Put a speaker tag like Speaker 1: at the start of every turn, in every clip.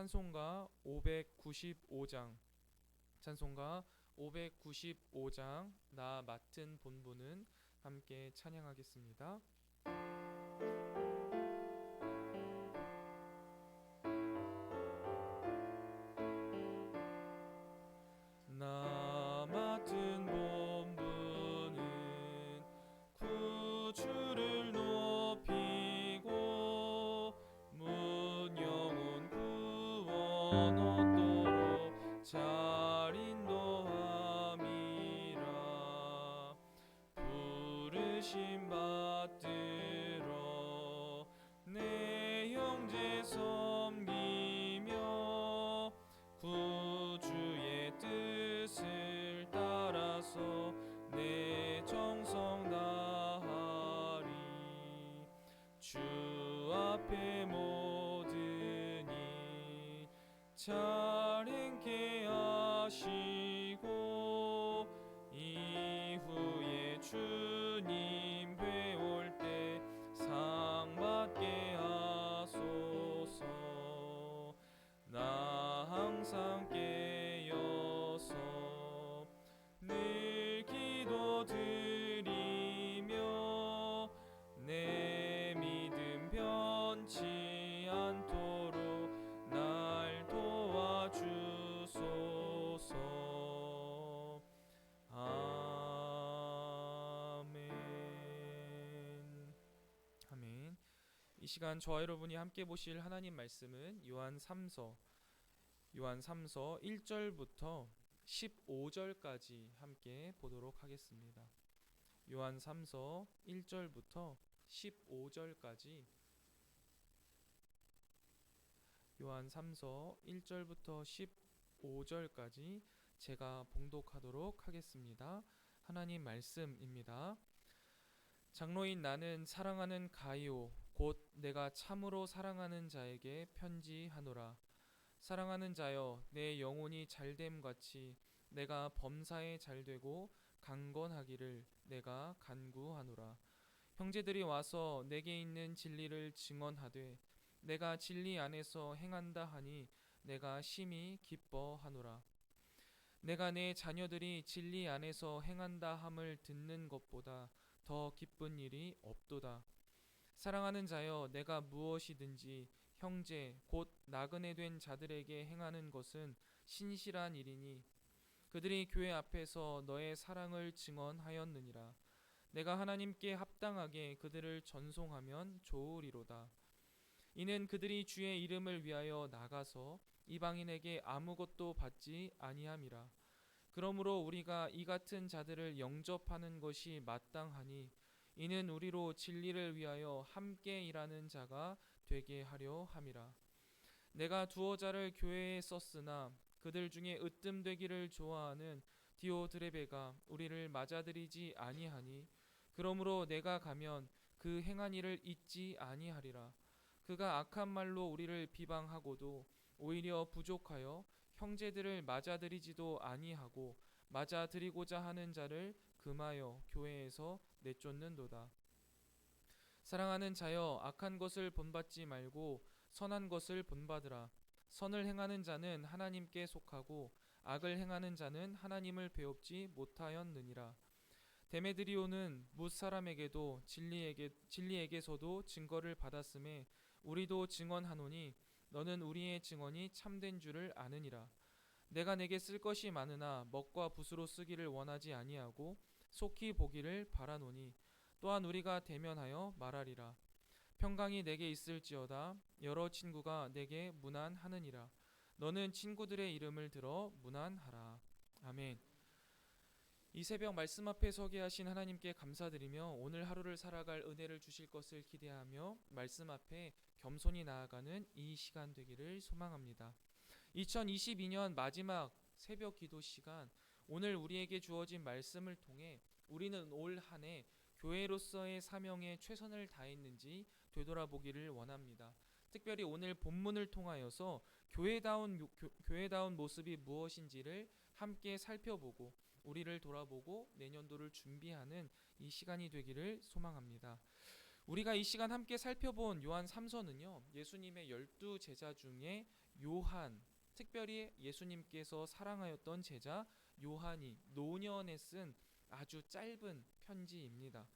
Speaker 1: 찬송가 595장 찬송가 595장 나 맡은 본분은 함께 찬양하겠습니다. 나 맡은 본분은 구주를 높이고 문 영혼 구원 얻도록 잘 인도함이라. 부르심 받들어 내 형제 섬기며 구주의 뜻을 따라서 내 정성 다하리. 주 앞에 모든 일 잘 행케 하시고 이후에 주님 뵈올 때 상 받게 하소서. 나 항상 깨어서 늘 기도드리며 내 믿음 변치 않도록 날 도와주소서. 아멘. 아멘. 이 시간 저와 여러분이 함께 보실 하나님 말씀은 요한 3서 1절부터 15절까지 함께 보도록 하겠습니다. 요한 3서 1절부터 15절까지 요한 3서 1절부터 15절까지 제가 봉독하도록 하겠습니다. 하나님 말씀입니다. 장로인 나는 사랑하는 가이오 곧 내가 참으로 사랑하는 자에게 편지하노라. 사랑하는 자여, 내 영혼이 잘됨 같이 내가 범사에 잘되고 강건하기를 내가 간구하노라. 형제들이 와서 내게 있는 진리를 증언하되 내가 진리 안에서 행한다 하니 내가 심히 기뻐하노라. 내가 내 자녀들이 진리 안에서 행한다 함을 듣는 것보다 더 기쁜 일이 없도다. 사랑하는 자여, 내가 무엇이든지 형제 곧 나그네 된 자들에게 행하는 것은 신실한 일이니 그들이 교회 앞에서 너의 사랑을 증언하였느니라. 내가 하나님께 합당하게 그들을 전송하면 좋으리로다. 이는 그들이 주의 이름을 위하여 나가서 이방인에게 아무것도 받지 아니함이라. 그러므로 우리가 이 같은 자들을 영접하는 것이 마땅하니 이는 우리로 진리를 위하여 함께 일하는 자가 되게 하려 함이라. 내가 두어 자를 교회에 썼으나 그들 중에 으뜸되기를 좋아하는 디오드레베가 우리를 맞아들이지 아니하니 그러므로 내가 가면 그 행한 일을 잊지 아니하리라. 그가 악한 말로 우리를 비방하고도 오히려 부족하여 형제들을 맞아들이지도 아니하고 맞아들이고자 하는 자를 금하여 교회에서 내쫓는도다. 사랑하는 자여, 악한 것을 본받지 말고 선한 것을 본받으라. 선을 행하는 자는 하나님께 속하고 악을 행하는 자는 하나님을 배웁지 못하였느니라. 데메드리오는 뭇 사람에게도 진리에게서도 증거를 받았음에 우리도 증언하노니 너는 우리의 증언이 참된 줄을 아느니라. 내가 내게 쓸 것이 많으나 먹과 붓으로 쓰기를 원하지 아니하고 속히 보기를 바라노니 또한 우리가 대면하여 말하리라. 평강이 내게 있을지어다. 여러 친구가 내게 문안하느니라. 너는 친구들의 이름을 들어 문안하라. 아멘. 이 새벽 말씀 앞에 서게 하신 하나님께 감사드리며 오늘 하루를 살아갈 은혜를 주실 것을 기대하며 말씀 앞에 겸손히 나아가는 이 시간 되기를 소망합니다. 2022년 마지막 새벽 기도 시간, 오늘 우리에게 주어진 말씀을 통해 우리는 올 한 해 교회로서의 사명에 최선을 다했는지 되돌아보기를 원합니다. 특별히 오늘 본문을 통하여서 교회다운 모습이 무엇인지를 함께 살펴보고 우리를 돌아보고 내년도를 준비하는 이 시간이 되기를 소망합니다. 우리가 이 시간 함께 살펴본 요한 3서는요, 예수님의 12 제자 중에 요한, 특별히 예수님께서 사랑하였던 제자 요한이 노년에 쓴 아주 짧은 편지입니다.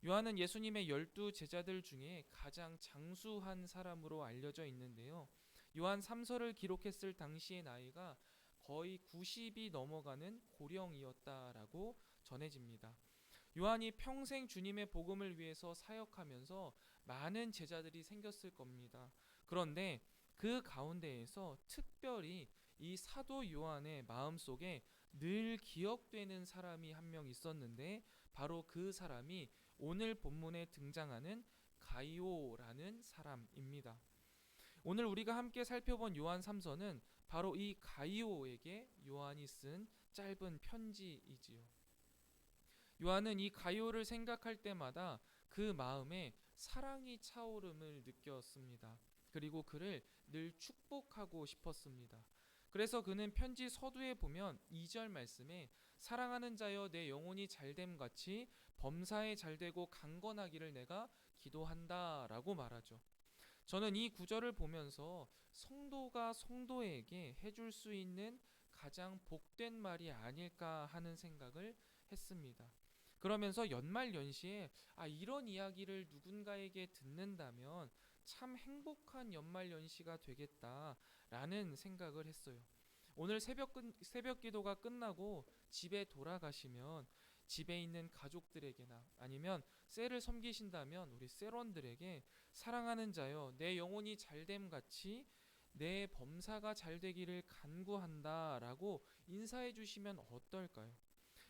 Speaker 1: 요한은 예수님의 12 제자들 중에 가장 장수한 사람으로 알려져 있는데요. 요한 3서를 기록했을 당시의 나이가 거의 90이 넘어가는 고령이었다라고 전해집니다. 요한이 평생 주님의 복음을 위해서 사역하면서 많은 제자들이 생겼을 겁니다. 그런데 그 가운데에서 특별히 이 사도 요한의 마음속에 늘 기억되는 사람이 한 명 있었는데, 바로 그 사람이 오늘 본문에 등장하는 가이오라는 사람입니다. 오늘 우리가 함께 살펴본 요한 3서는 바로 이 가이오에게 요한이 쓴 짧은 편지이지요. 요한은 이 가이오를 생각할 때마다 그 마음에 사랑이 차오름을 느꼈습니다. 그리고 그를 늘 축복하고 싶었습니다. 그래서 그는 편지 서두에 보면 2절 말씀에 사랑하는 자여 내 영혼이 잘됨 같이 범사에 잘되고 강건하기를 내가 기도한다 라고 말하죠. 저는 이 구절을 보면서 성도가 성도에게 해줄 수 있는 가장 복된 말이 아닐까 하는 생각을 했습니다. 그러면서 연말연시에 이런 이야기를 누군가에게 듣는다면 참 행복한 연말연시가 되겠다라는 생각을 했어요. 오늘 새벽 기도가 끝나고 집에 돌아가시면 집에 있는 가족들에게나 아니면 셀을 섬기신다면 우리 셀원들에게 사랑하는 자여 내 영혼이 잘됨 같이 내 범사가 잘되기를 간구한다라고 인사해 주시면 어떨까요?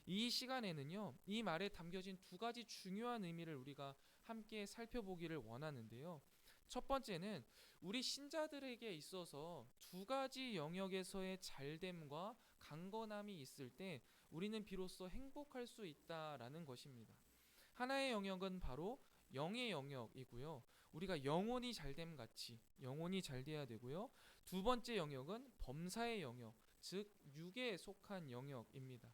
Speaker 1: 이 시간에는요, 이 말에 담겨진 두 가지 중요한 의미를 우리가 함께 살펴보기를 원하는데요. 첫 번째는 우리 신자들에게 있어서 두 가지 영역에서의 잘됨과 강건함이 있을 때 우리는 비로소 행복할 수 있다라는 것입니다. 하나의 영역은 바로 영의 영역이고요. 우리가 영혼이 잘됨 같이 영혼이 잘돼야 되고요. 두 번째 영역은 범사의 영역, 즉 육에 속한 영역입니다.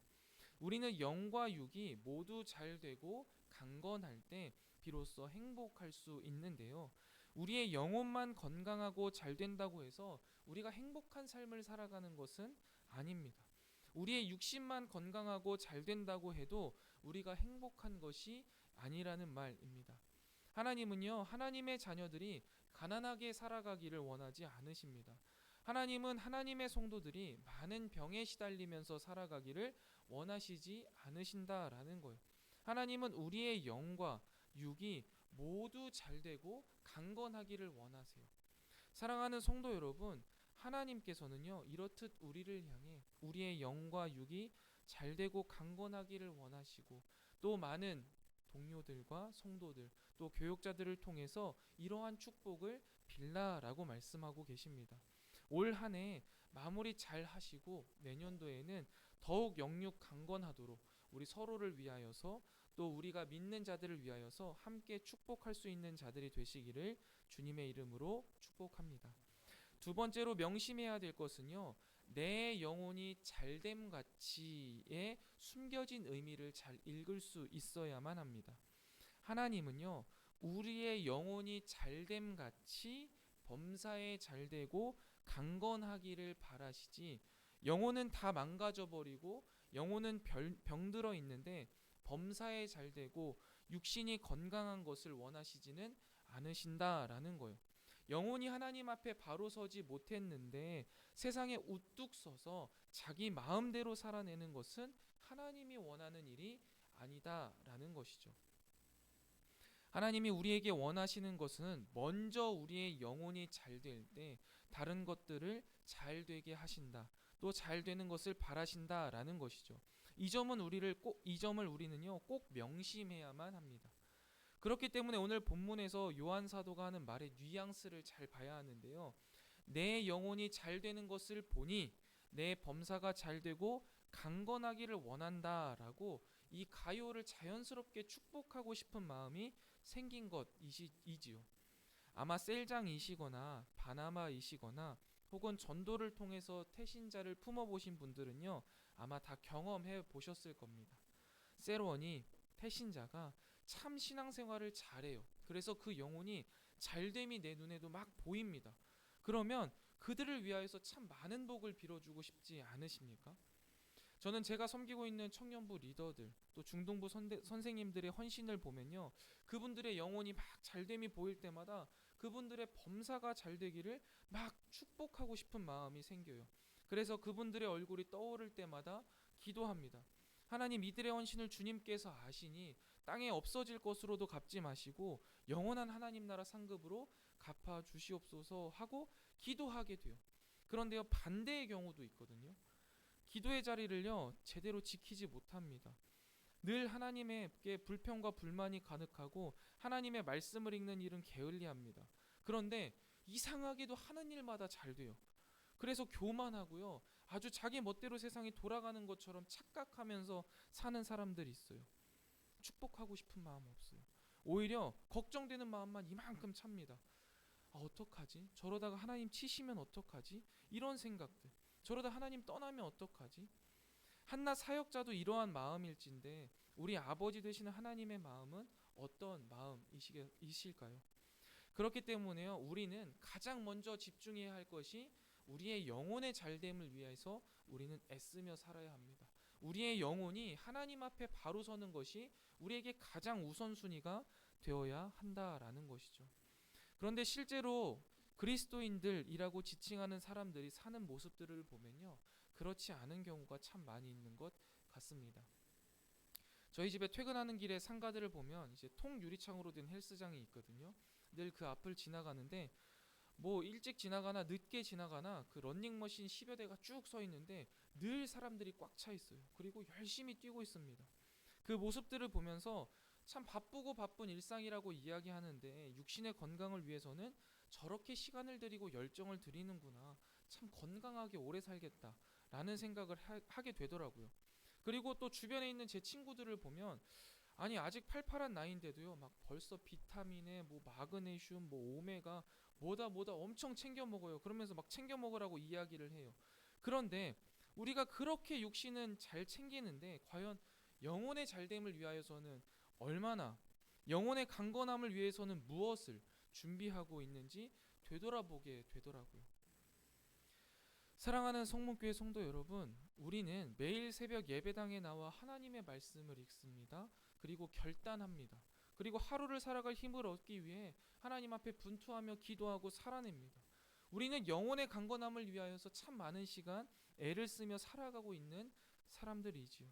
Speaker 1: 우리는 영과 육이 모두 잘 되고 강건할 때 비로소 행복할 수 있는데요. 우리의 영혼만 건강하고 잘 된다고 해서 우리가 행복한 삶을 살아가는 것은 아닙니다. 우리의 육신만 건강하고 잘 된다고 해도 우리가 행복한 것이 아니라는 말입니다. 하나님은요, 하나님의 자녀들이 가난하게 살아가기를 원하지 않으십니다. 하나님은 하나님의 성도들이 많은 병에 시달리면서 살아가기를 원하시지 않으신다라는 거예요. 하나님은 우리의 영과 육이 모두 잘되고 강건하기를 원하세요. 사랑하는 성도 여러분, 하나님께서는요, 이렇듯 우리를 향해 우리의 영과 육이 잘되고 강건하기를 원하시고, 또 많은 동료들과 성도들, 또 교육자들을 통해서 이러한 축복을 빌라라고 말씀하고 계십니다. 올 한 해 마무리 잘 하시고 내년도에는 더욱 영육 강건하도록 우리 서로를 위하여서, 또 우리가 믿는 자들을 위하여서 함께 축복할 수 있는 자들이 되시기를 주님의 이름으로 축복합니다. 두 번째로 명심해야 될 것은요, 내 영혼이 잘됨 같이의 숨겨진 의미를 잘 읽을 수 있어야만 합니다. 하나님은요, 우리의 영혼이 잘됨 같이 범사에 잘되고 강건하기를 바라시지, 영혼은 다 망가져 버리고 영혼은 병들어 있는데 범사에 잘되고 육신이 건강한 것을 원하시지는 않으신다라는 거예요. 영혼이 하나님 앞에 바로 서지 못했는데 세상에 우뚝 서서 자기 마음대로 살아내는 것은 하나님이 원하는 일이 아니다라는 것이죠. 하나님이 우리에게 원하시는 것은 먼저 우리의 영혼이 잘 될 때 다른 것들을 잘 되게 하신다. 또 잘 되는 것을 바라신다라는 것이죠. 이 점은 우리는요, 꼭 명심해야만 합니다. 그렇기 때문에 오늘 본문에서 요한 사도가 하는 말의 뉘앙스를 잘 봐야 하는데요. 내 영혼이 잘 되는 것을 보니 내 범사가 잘 되고 강건하기를 원한다라고 이 가요를 자연스럽게 축복하고 싶은 마음이 생긴 것이지요. 아마 셀장이시거나 바나바이시거나 혹은 전도를 통해서 태신자를 품어보신 분들은요, 아마 다 경험해 보셨을 겁니다. 셀원이 태신자가 참 신앙생활을 잘해요. 그래서 그 영혼이 잘됨이 내 눈에도 막 보입니다. 그러면 그들을 위하여서 참 많은 복을 빌어주고 싶지 않으십니까? 저는 제가 섬기고 있는 청년부 리더들 또 중동부 선생님들의 헌신을 보면요, 그분들의 영혼이 막 잘됨이 보일 때마다 그분들의 범사가 잘 되기를 막 축복하고 싶은 마음이 생겨요. 그래서 그분들의 얼굴이 떠오를 때마다 기도합니다. 하나님, 이들의 헌신을 주님께서 아시니 땅에 없어질 것으로도 갚지 마시고 영원한 하나님 나라 상급으로 갚아 주시옵소서 하고 기도하게 돼요. 그런데요, 반대의 경우도 있거든요. 기도의 자리를요 제대로 지키지 못합니다. 늘 하나님에게 불평과 불만이 가득하고 하나님의 말씀을 읽는 일은 게을리합니다. 그런데 이상하게도 하는 일마다 잘 돼요. 그래서 교만하고요, 아주 자기 멋대로 세상이 돌아가는 것처럼 착각하면서 사는 사람들이 있어요. 축복하고 싶은 마음 없어요. 오히려 걱정되는 마음만 이만큼 찹니다. 아, 어떡하지? 저러다가 하나님 치시면 어떡하지? 이런 생각들. 저러다 하나님 떠나면 어떡하지? 한낱 사역자도 이러한 마음일진데 우리 아버지 되시는 하나님의 마음은 어떤 마음이실까요? 그렇기 때문에요, 우리는 가장 먼저 집중해야 할 것이 우리의 영혼의 잘됨을 위해서 우리는 애쓰며 살아야 합니다. 우리의 영혼이 하나님 앞에 바로 서는 것이 우리에게 가장 우선순위가 되어야 한다라는 것이죠. 그런데 실제로 그리스도인들이라고 지칭하는 사람들이 사는 모습들을 보면요, 그렇지 않은 경우가 참 많이 있는 것 같습니다. 저희 집에 퇴근하는 길에 상가들을 보면 이제 통 유리창으로 된 헬스장이 있거든요. 늘 그 앞을 지나가는데 뭐 일찍 지나가나 늦게 지나가나 그 런닝머신 10여 대가 쭉 서 있는데 늘 사람들이 꽉 차 있어요. 그리고 열심히 뛰고 있습니다. 그 모습들을 보면서 참 바쁘고 바쁜 일상이라고 이야기하는데 육신의 건강을 위해서는 저렇게 시간을 들이고 열정을 들이는구나, 참 건강하게 오래 살겠다라는 생각을 하게 되더라고요. 그리고 또 주변에 있는 제 친구들을 보면 아니 아직 팔팔한 나이인데도요 막 벌써 비타민에 뭐 마그네슘 뭐 오메가 뭐다 엄청 챙겨 먹어요. 그러면서 막 챙겨 먹으라고 이야기를 해요. 그런데 우리가 그렇게 육신은 잘 챙기는데 과연 영혼의 잘됨을 위하여서는 얼마나, 영혼의 강건함을 위해서는 무엇을 준비하고 있는지 되돌아보게 되더라고요. 사랑하는 성문교회 성도 여러분, 우리는 매일 새벽 예배당에 나와 하나님의 말씀을 읽습니다. 그리고 결단합니다. 그리고 하루를 살아갈 힘을 얻기 위해 하나님 앞에 분투하며 기도하고 살아냅니다. 우리는 영혼의 강건함을 위하여서 참 많은 시간 애를 쓰며 살아가고 있는 사람들이지요.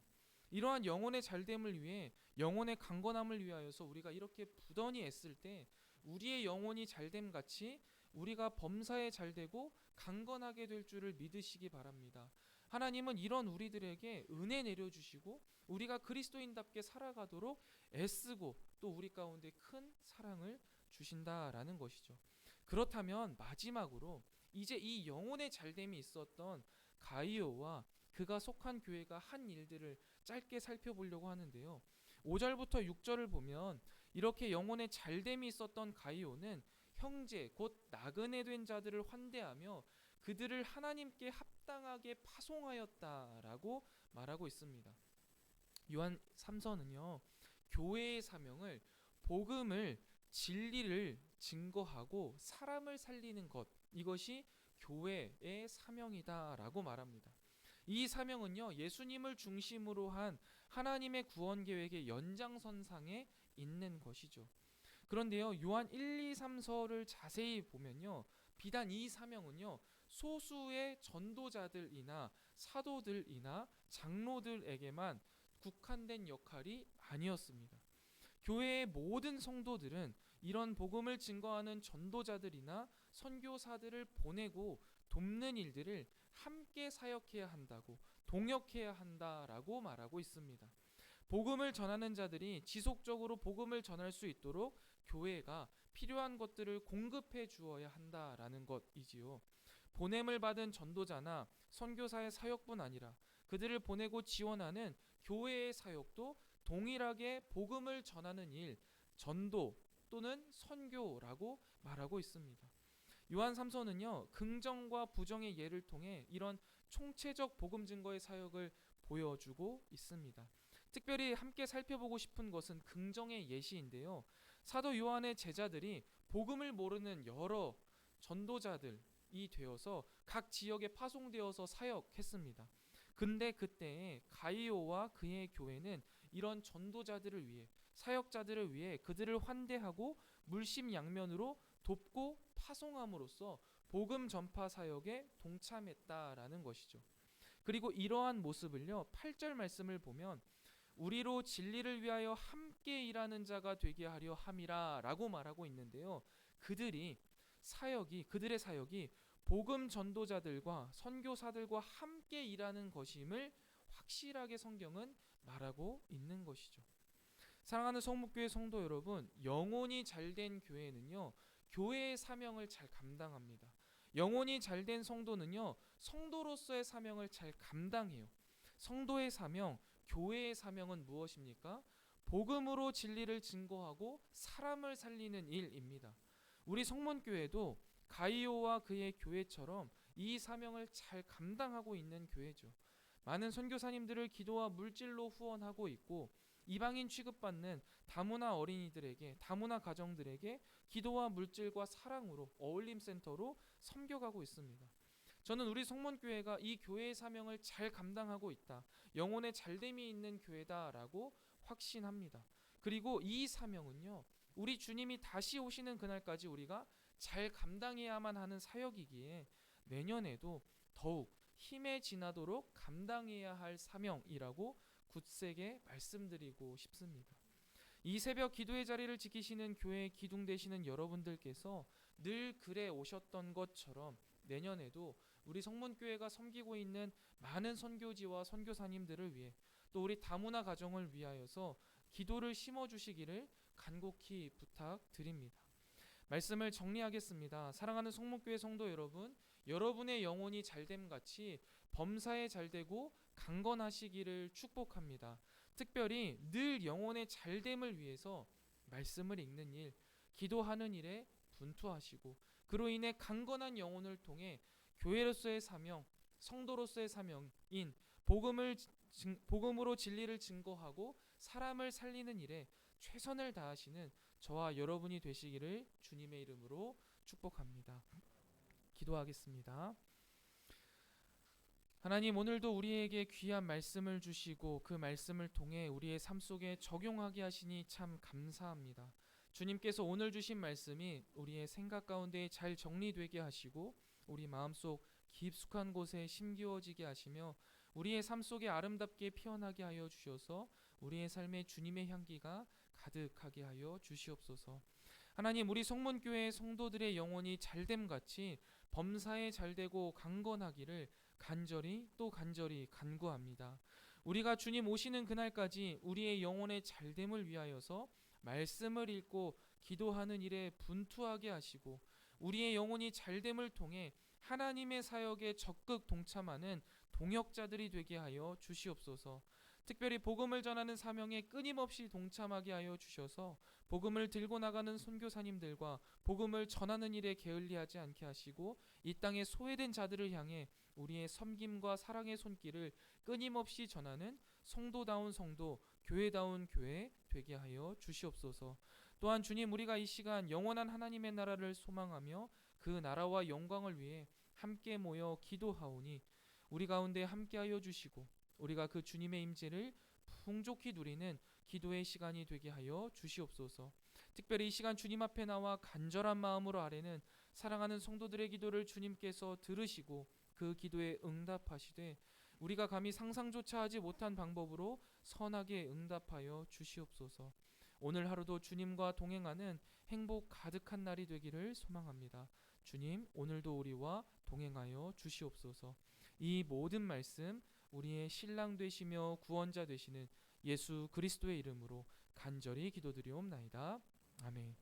Speaker 1: 이러한 영혼의 잘됨을 위해, 영혼의 강건함을 위하여서 우리가 이렇게 부단히 애쓸 때 우리의 영혼이 잘됨 같이 우리가 범사에 잘되고 강건하게 될 줄을 믿으시기 바랍니다. 하나님은 이런 우리들에게 은혜 내려주시고 우리가 그리스도인답게 살아가도록 애쓰고 또 우리 가운데 큰 사랑을 주신다라는 것이죠. 그렇다면 마지막으로 이제 이 영혼의 잘됨이 있었던 가이오와 그가 속한 교회가 한 일들을 짧게 살펴보려고 하는데요. 5절부터 6절을 보면 이렇게 영혼의 잘됨이 있었던 가이오는 형제 곧 나그네 된 자들을 환대하며 그들을 하나님께 합당하게 파송하였다라고 말하고 있습니다. 요한 3서는요, 교회의 사명을 복음을, 진리를 증거하고 사람을 살리는 것, 이것이 교회의 사명이다라고 말합니다. 이 사명은요, 예수님을 중심으로 한 하나님의 구원 계획의 연장선상에 있는 것이죠. 그런데요, 요한 1, 2, 3서를 자세히 보면요, 비단 이 사명은요, 소수의 전도자들이나 사도들이나 장로들에게만 국한된 역할이 아니었습니다. 교회의 모든 성도들은 이런 복음을 증거하는 전도자들이나 선교사들을 보내고 돕는 일들을 함께 사역해야 한다고, 동역해야 한다라고 말하고 있습니다. 복음을 전하는 자들이 지속적으로 복음을 전할 수 있도록 교회가 필요한 것들을 공급해 주어야 한다라는 것이지요. 보냄을 받은 전도자나 선교사의 사역뿐 아니라 그들을 보내고 지원하는 교회의 사역도 동일하게 복음을 전하는 일, 전도 또는 선교라고 말하고 있습니다. 요한 3서는요, 긍정과 부정의 예를 통해 이런 총체적 복음 증거의 사역을 보여주고 있습니다. 특별히 함께 살펴보고 싶은 것은 긍정의 예시인데요. 사도 요한의 제자들이 복음을 모르는 여러 전도자들 되어서 각 지역에 파송되어서 사역했습니다. 근데 그때 가이오와 그의 교회는 이런 전도자들을 위해, 사역자들을 위해 그들을 환대하고 물심양면으로 돕고 파송함으로써 복음 전파 사역에 동참했다라는 것이죠. 그리고 이러한 모습을요, 8절 말씀을 보면 우리로 진리를 위하여 함께 일하는 자가 되게 하려 함이라라고 말하고 있는데요. 그들의 사역이 복음 전도자들과 선교사들과 함께 일하는 것임을 확실하게 성경은 말하고 있는 것이죠. 사랑하는 성목교회 성도 여러분, 영혼이 잘된 교회는요, 교회의 사명을 잘 감당합니다. 영혼이 잘된 성도는요, 성도로서의 사명을 잘 감당해요. 성도의 사명, 교회의 사명은 무엇입니까? 복음으로 진리를 증거하고 사람을 살리는 일입니다. 우리 성문교회도 가이오와 그의 교회처럼 이 사명을 잘 감당하고 있는 교회죠. 많은 선교사님들을 기도와 물질로 후원하고 있고, 이방인 취급받는 다문화 어린이들에게, 다문화 가정들에게 기도와 물질과 사랑으로, 어울림센터로 섬겨가고 있습니다. 저는 우리 성문교회가 이 교회의 사명을 잘 감당하고 있다, 영혼의 잘됨이 있는 교회다라고 확신합니다. 그리고 이 사명은요, 우리 주님이 다시 오시는 그날까지 우리가 잘 감당해야만 하는 사역이기에 내년에도 더욱 힘에 지나도록 감당해야 할 사명이라고 굳세게 말씀드리고 싶습니다. 이 새벽 기도의 자리를 지키시는 교회의 기둥 되시는 여러분들께서 늘 그래 오셨던 것처럼 내년에도 우리 성문교회가 섬기고 있는 많은 선교지와 선교사님들을 위해, 또 우리 다문화 가정을 위하여서 기도를 심어주시기를 간곡히 부탁드립니다. 말씀을 정리하겠습니다. 사랑하는 성문교회 성도 여러분, 여러분의 영혼이 잘됨같이 범사에 잘되고 강건하시기를 축복합니다. 특별히 늘 영혼의 잘됨을 위해서 말씀을 읽는 일, 기도하는 일에 분투하시고, 그로 인해 강건한 영혼을 통해 교회로서의 사명, 성도로서의 사명인 복음으로 진리를 증거하고 사람을 살리는 일에 최선을 다하시는 저와 여러분이 되시기를 주님의 이름으로 축복합니다. 기도하겠습니다. 하나님, 오늘도 우리에게 귀한 말씀을 주시고 그 말씀을 통해 우리의 삶 속에 적용하게 하시니 참 감사합니다. 주님께서 오늘 주신 말씀이 우리의 생각 가운데 잘 정리되게 하시고 우리 마음속 깊숙한 곳에 심기어지게 하시며 우리의 삶 속에 아름답게 피어나게 하여 주셔서 우리의 삶에 주님의 향기가 가득하게 하여 주시옵소서. 하나님, 우리 성문교회 성도들의 영혼이 잘됨같이 범사에 잘되고 강건하기를 간절히 또 간절히 간구합니다. 우리가 주님 오시는 그날까지 우리의 영혼의 잘됨을 위하여서 말씀을 읽고 기도하는 일에 분투하게 하시고 우리의 영혼이 잘됨을 통해 하나님의 사역에 적극 동참하는 동역자들이 되게 하여 주시옵소서. 특별히 복음을 전하는 사명에 끊임없이 동참하게 하여 주셔서 복음을 들고 나가는 선교사님들과 복음을 전하는 일에 게을리하지 않게 하시고 이 땅에 소외된 자들을 향해 우리의 섬김과 사랑의 손길을 끊임없이 전하는 성도다운 성도, 교회다운 교회 되게 하여 주시옵소서. 또한 주님, 우리가 이 시간 영원한 하나님의 나라를 소망하며 그 나라와 영광을 위해 함께 모여 기도하오니 우리 가운데 함께하여 주시고 우리가 그 주님의 임재를 풍족히 누리는 기도의 시간이 되게 하여 주시옵소서. 특별히 이 시간 주님 앞에 나와 간절한 마음으로 아뢰는 사랑하는 성도들의 기도를 주님께서 들으시고 그 기도에 응답하시되 우리가 감히 상상조차 하지 못한 방법으로 선하게 응답하여 주시옵소서. 오늘 하루도 주님과 동행하는 행복 가득한 날이 되기를 소망합니다. 주님, 오늘도 우리와 동행하여 주시옵소서. 이 모든 말씀 우리의 신랑 되시며 구원자 되시는 예수 그리스도의 이름으로 간절히 기도드리옵나이다. 아멘.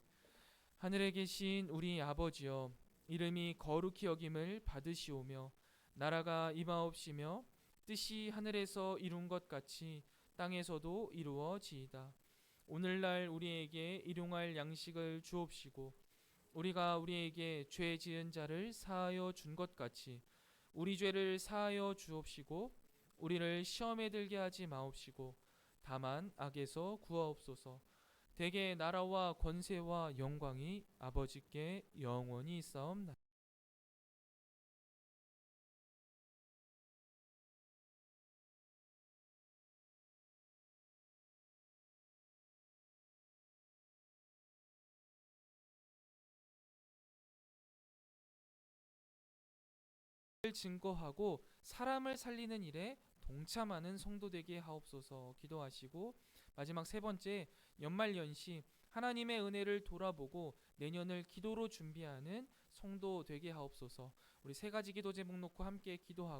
Speaker 1: 하늘에 계신 우리 아버지여, 이름이 거룩히 여김을 받으시오며 나라가 임하옵시며 뜻이 하늘에서 이룬 것 같이 땅에서도 이루어지이다. 오늘날 우리에게 일용할 양식을 주옵시고 우리가 우리에게 죄 지은 자를 사하여 준 것 같이 우리 죄를 사하여 주옵시고 우리를 시험에 들게 하지 마옵시고 다만 악에서 구하옵소서. 대개 나라와 권세와 영광이 아버지께 영원히 있사옵나이다. 증거하고 사람을 살리는 일에 동참하는 성도 되게 하옵소서 기도하시고, 마지막 세 번째, 연말연시 하나님의 은혜를 돌아보고 내년을 기도로 준비하는 성도 되게 하옵소서. 우리 세 가지 기도 제목 놓고 함께 기도하고